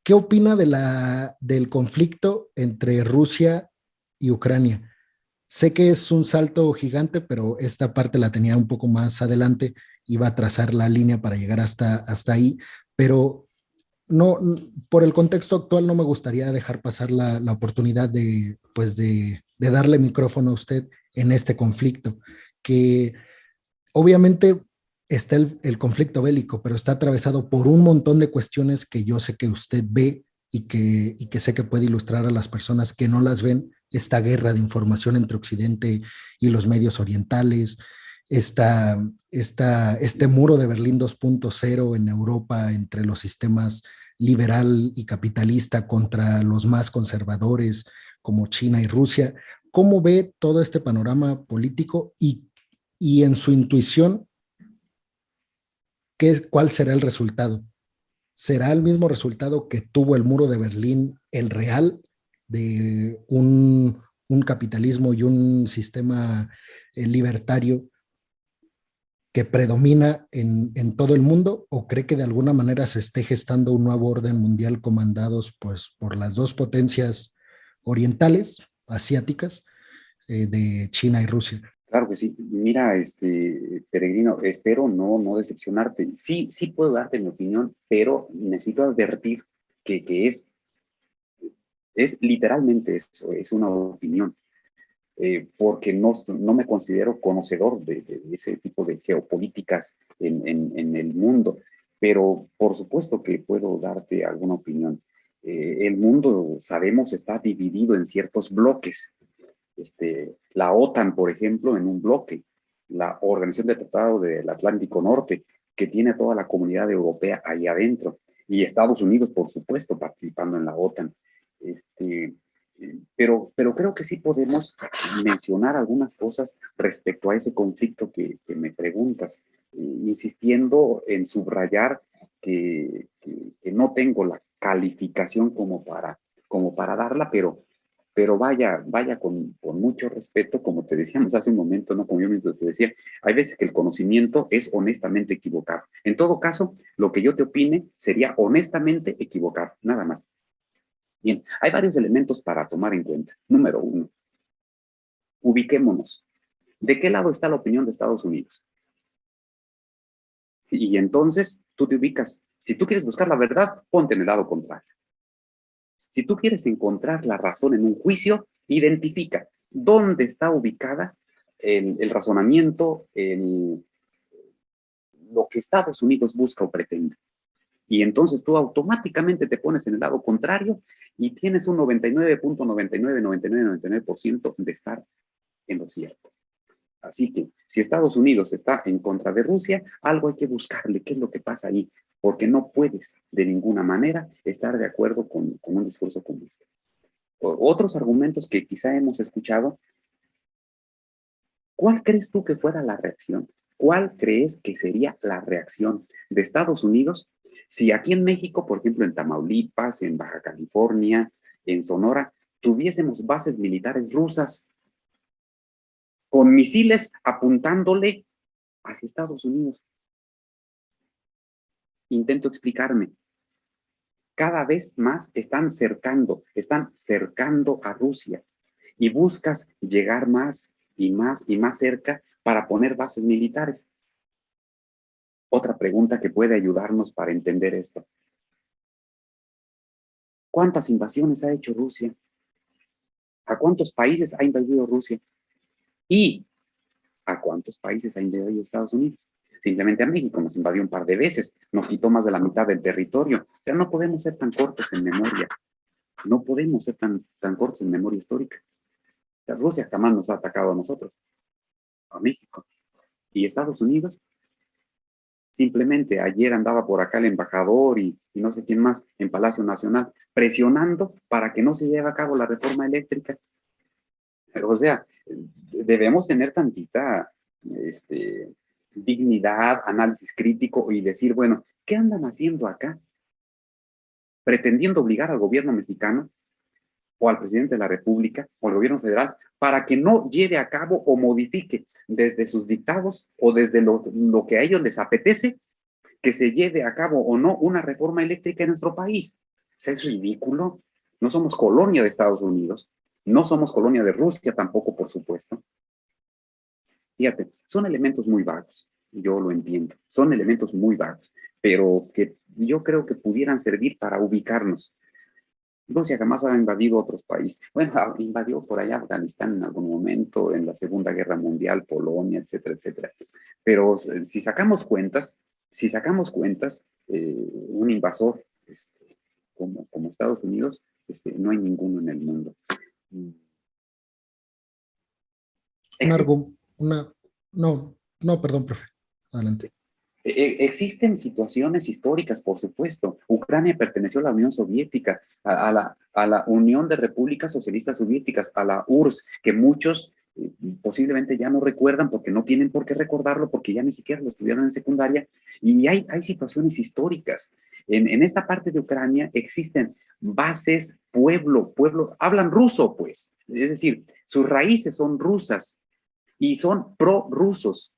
¿Qué opina del conflicto entre Rusia y Ucrania? Sé que es un salto gigante, pero esta parte la tenía un poco más adelante, iba a trazar la línea para llegar hasta ahí, pero no, por el contexto actual no me gustaría dejar pasar la oportunidad de darle micrófono a usted en este conflicto, que obviamente está el conflicto bélico, pero está atravesado por un montón de cuestiones que yo sé que usted ve y que sé que puede ilustrar a las personas que no las ven, esta guerra de información entre Occidente y los medios orientales, este muro de Berlín 2.0 en Europa entre los sistemas liberal y capitalista contra los más conservadores como China y Rusia. ¿Cómo ve todo este panorama político y en su intuición, cuál será el resultado? ¿Será el mismo resultado que tuvo el muro de Berlín, el real, de un capitalismo y un sistema libertario que predomina en todo el mundo, o cree que de alguna manera se esté gestando un nuevo orden mundial comandados pues, por las dos potencias orientales, asiáticas, de China y Rusia? Claro que sí. Mira, Peregrino, espero no decepcionarte. Sí, sí puedo darte mi opinión, pero necesito advertir que es literalmente eso, es una opinión, porque no me considero conocedor de ese tipo de geopolíticas en el mundo, pero por supuesto que puedo darte alguna opinión. El mundo, sabemos, está dividido en ciertos bloques. La OTAN, por ejemplo, en un bloque, la Organización de Tratado del Atlántico Norte, que tiene toda la comunidad europea ahí adentro, y Estados Unidos, por supuesto, participando en la OTAN. Este, pero creo que sí podemos mencionar algunas cosas respecto a ese conflicto que me preguntas, insistiendo en subrayar que no tengo la calificación como para darla, pero vaya con mucho respeto, como te decíamos hace un momento, ¿no? Como yo mismo te decía, hay veces que el conocimiento es honestamente equivocado. En todo caso, lo que yo te opine sería honestamente equivocado, nada más. Bien, hay varios elementos para tomar en cuenta. Número uno, ubiquémonos. ¿De qué lado está la opinión de Estados Unidos? Y entonces tú te ubicas. Si tú quieres buscar la verdad, ponte en el lado contrario. Si tú quieres encontrar la razón en un juicio, identifica dónde está ubicada el razonamiento, lo que Estados Unidos busca o pretende. Y entonces tú automáticamente te pones en el lado contrario y tienes un 99.999999% de estar en lo cierto. Así que si Estados Unidos está en contra de Rusia, algo hay que buscarle, qué es lo que pasa ahí, porque no puedes de ninguna manera estar de acuerdo con un discurso como este. Otros argumentos que quizá hemos escuchado, ¿cuál crees tú que fuera la reacción? ¿Cuál crees que sería la reacción de Estados Unidos si aquí en México, por ejemplo, en Tamaulipas, en Baja California, en Sonora, tuviésemos bases militares rusas con misiles apuntándole hacia Estados Unidos? Intento explicarme. Cada vez más están cercando a Rusia y buscas llegar más y más y más cerca para poner bases militares. Otra pregunta que puede ayudarnos para entender esto. ¿Cuántas invasiones ha hecho Rusia? ¿A cuántos países ha invadido Rusia? ¿Y a cuántos países ha invadido Estados Unidos? Simplemente a México nos invadió un par de veces, nos quitó más de la mitad del territorio. O sea, no podemos ser tan cortos en memoria, no podemos ser tan cortos en memoria histórica. O sea, Rusia jamás nos ha atacado a nosotros, a México. Y Estados Unidos, simplemente ayer andaba por acá el embajador y no sé quién más en Palacio Nacional presionando para que no se lleve a cabo la reforma eléctrica. O sea, debemos tener tantita dignidad, análisis crítico y decir, bueno, ¿qué andan haciendo acá? Pretendiendo obligar al gobierno mexicano o al presidente de la República o al gobierno federal para que no lleve a cabo o modifique desde sus dictados o desde lo que a ellos les apetece que se lleve a cabo o no una reforma eléctrica en nuestro país. sea, es ridículo. No somos colonia de Estados Unidos, no somos colonia de Rusia tampoco, por supuesto. Fíjate, son elementos muy vagos, yo lo entiendo, son elementos muy vagos, pero que yo creo que pudieran servir para ubicarnos. Rusia jamás ha invadido otros países. Bueno, invadió por allá Afganistán en algún momento, en la Segunda Guerra Mundial, Polonia, etcétera, etcétera. Pero si sacamos cuentas, un invasor como Estados Unidos, no hay ninguno en el mundo. Un Existe no, no, perdón, profe. Adelante. Existen situaciones históricas, por supuesto. Ucrania perteneció a la Unión Soviética, a la Unión de Repúblicas Socialistas Soviéticas, a la URSS, que muchos posiblemente ya no recuerdan porque no tienen por qué recordarlo, porque ya ni siquiera lo estudiaron en secundaria. Y hay situaciones históricas. En esta parte de Ucrania existen bases, pueblo, hablan ruso, pues. Es decir, sus raíces son rusas y son pro-rusos.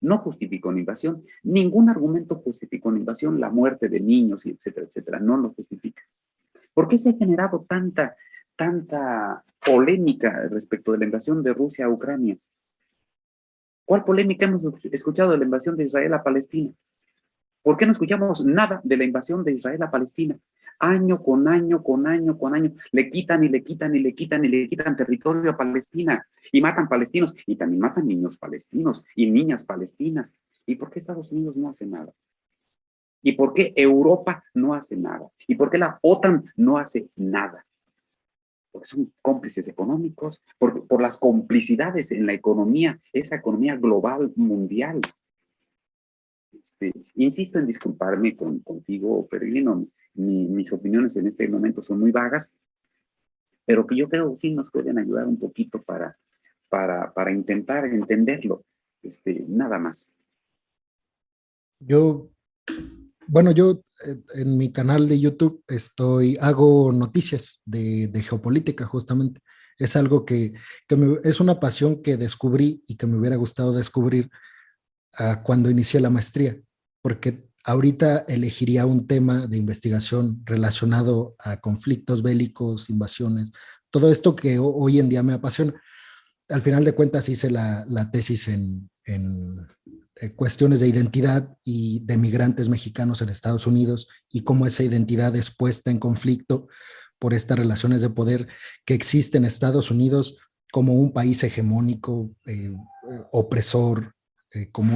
No justificó una invasión, ningún argumento justificó una invasión, la muerte de niños, y etcétera, etcétera, no lo justifica. ¿Por qué se ha generado tanta polémica respecto de la invasión de Rusia a Ucrania? ¿Cuál polémica hemos escuchado de la invasión de Israel a Palestina? ¿Por qué no escuchamos nada de la invasión de Israel a Palestina? Año con año, con año, con año, le quitan y le quitan y le quitan y le quitan territorio a Palestina y matan palestinos y también matan niños palestinos y niñas palestinas. ¿Y por qué Estados Unidos no hace nada? ¿Y por qué Europa no hace nada? ¿Y por qué la OTAN no hace nada? Porque son cómplices económicos, por las complicidades en la economía, esa economía global mundial. Insisto en disculparme contigo, Peregrino. Mis opiniones en este momento son muy vagas, pero que yo creo que sí nos pueden ayudar un poquito para intentar entenderlo. Nada más. Yo en mi canal de YouTube hago noticias de geopolítica justamente. Es algo es una pasión que descubrí y que me hubiera gustado descubrir cuando inicié la maestría, porque ahorita elegiría un tema de investigación relacionado a conflictos bélicos, invasiones, todo esto que hoy en día me apasiona. Al final de cuentas hice la tesis en cuestiones de identidad y de migrantes mexicanos en Estados Unidos y cómo esa identidad es puesta en conflicto por estas relaciones de poder que existen en Estados Unidos como un país hegemónico, opresor, como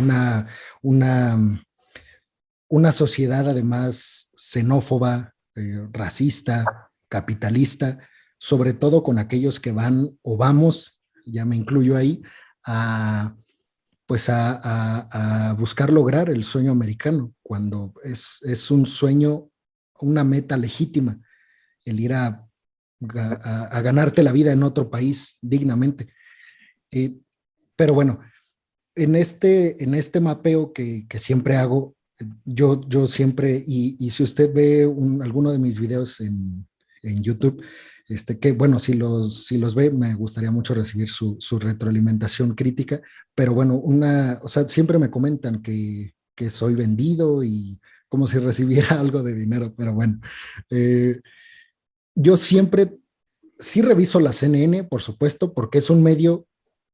una sociedad además xenófoba, racista, capitalista, sobre todo con aquellos que van o vamos, ya me incluyo ahí, a, pues a buscar lograr el sueño americano, cuando es un sueño, una meta legítima, el ir a ganarte la vida en otro país dignamente. Pero bueno, en este mapeo que siempre hago, yo siempre, y si usted ve alguno de mis videos en YouTube, que bueno, si los ve, me gustaría mucho recibir su retroalimentación crítica, pero bueno, o sea, siempre me comentan que soy vendido y como si recibiera algo de dinero, pero bueno, yo siempre sí reviso la CNN, por supuesto, porque es un medio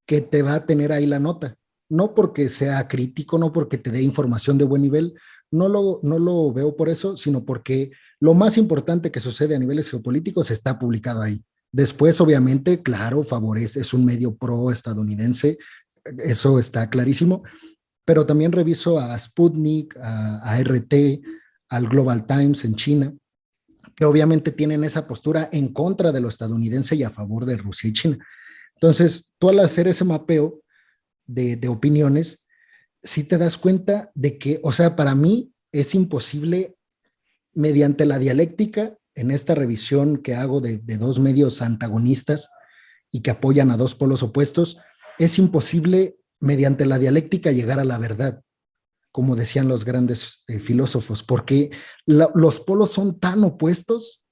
que te va a tener ahí la nota. No porque sea crítico, no porque te dé información de buen nivel, no lo veo por eso, sino porque lo más importante que sucede a niveles geopolíticos está publicado ahí. Después, obviamente, claro, favorece, es un medio pro estadounidense, eso está clarísimo, pero también reviso a Sputnik, a RT, al Global Times en China, que obviamente tienen esa postura en contra de lo estadounidense y a favor de Rusia y China. Entonces, tú al hacer ese mapeo de opiniones, sí te das cuenta de que, o sea, para mí es imposible, mediante la dialéctica, en esta revisión que hago de dos medios antagonistas y que apoyan a dos polos opuestos, es imposible, mediante la dialéctica, llegar a la verdad, como decían los grandes filósofos, porque los polos son tan opuestos,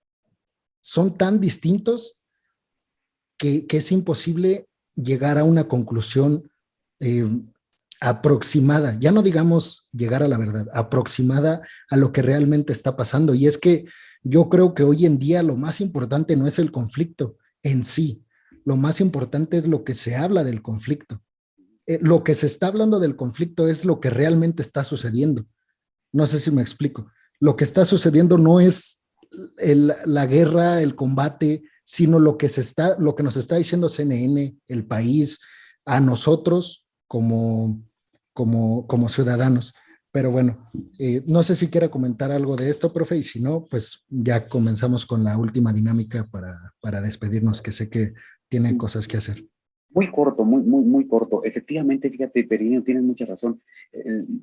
son tan distintos, que es imposible llegar a una conclusión eh, aproximada, ya no digamos llegar a la verdad, aproximada a lo que realmente está pasando. Y es que Yo creo que hoy en día lo más importante no es el conflicto en sí, lo más importante es lo que se habla del conflicto. Lo que se está hablando del conflicto es lo que realmente está sucediendo. No sé si me explico. Lo que está sucediendo no es la guerra, el combate, sino lo que nos está diciendo CNN, el país, a nosotros como ciudadanos. Pero bueno, no sé si quiera comentar algo de esto, profe, y si no, pues ya comenzamos con la última dinámica para despedirnos, que sé que tiene cosas que hacer. Muy corto, muy corto. Efectivamente, fíjate, Perino, tienes mucha razón.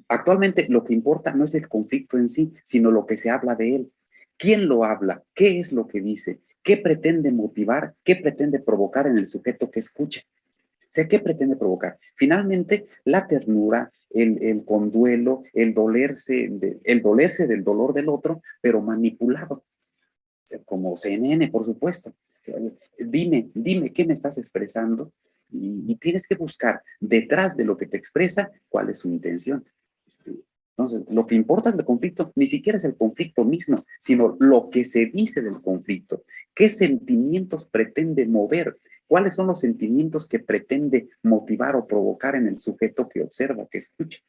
Actualmente lo que importa no es el conflicto en sí, sino lo que se habla de él. ¿Quién lo habla? ¿Qué es lo que dice? ¿Qué pretende motivar? ¿Qué pretende provocar en el sujeto que escucha? O sea, ¿qué pretende provocar? Finalmente, la ternura, el conduelo, el dolerse del dolor del otro, pero manipulado. O sea, como CNN, por supuesto. O sea, dime qué me estás expresando y tienes que buscar detrás de lo que te expresa cuál es su intención. Este, entonces, lo que importa del conflicto ni siquiera es el conflicto mismo, sino lo que se dice del conflicto. ¿Qué sentimientos pretende mover? ¿Cuáles son los sentimientos que pretende motivar o provocar en el sujeto que observa, que escucha?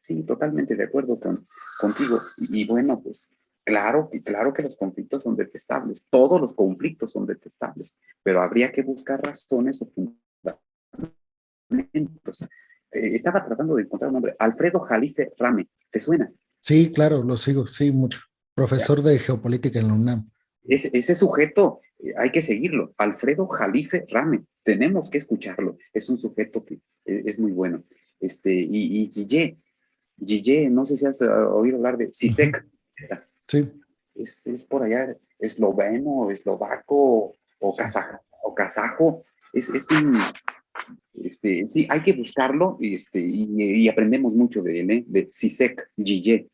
Sí, totalmente de acuerdo contigo. Y bueno, pues claro que los conflictos son detestables. Todos los conflictos son detestables, pero habría que buscar razones o fundamentos. Estaba tratando de encontrar un nombre. Alfredo Jalife Rame. ¿Te suena? Sí, claro, lo sigo, sí, mucho. Profesor de geopolítica en la UNAM. Ese sujeto hay que seguirlo. Alfredo Jalife Rame. Tenemos que escucharlo. Es un sujeto que es muy bueno. Y Gille, no sé si has oído hablar de Ujú. Sisek. Sí, Es por allá esloveno, eslovaco o kazajo. Es un, sí, hay que buscarlo y aprendemos mucho de él, de Sisek Gille.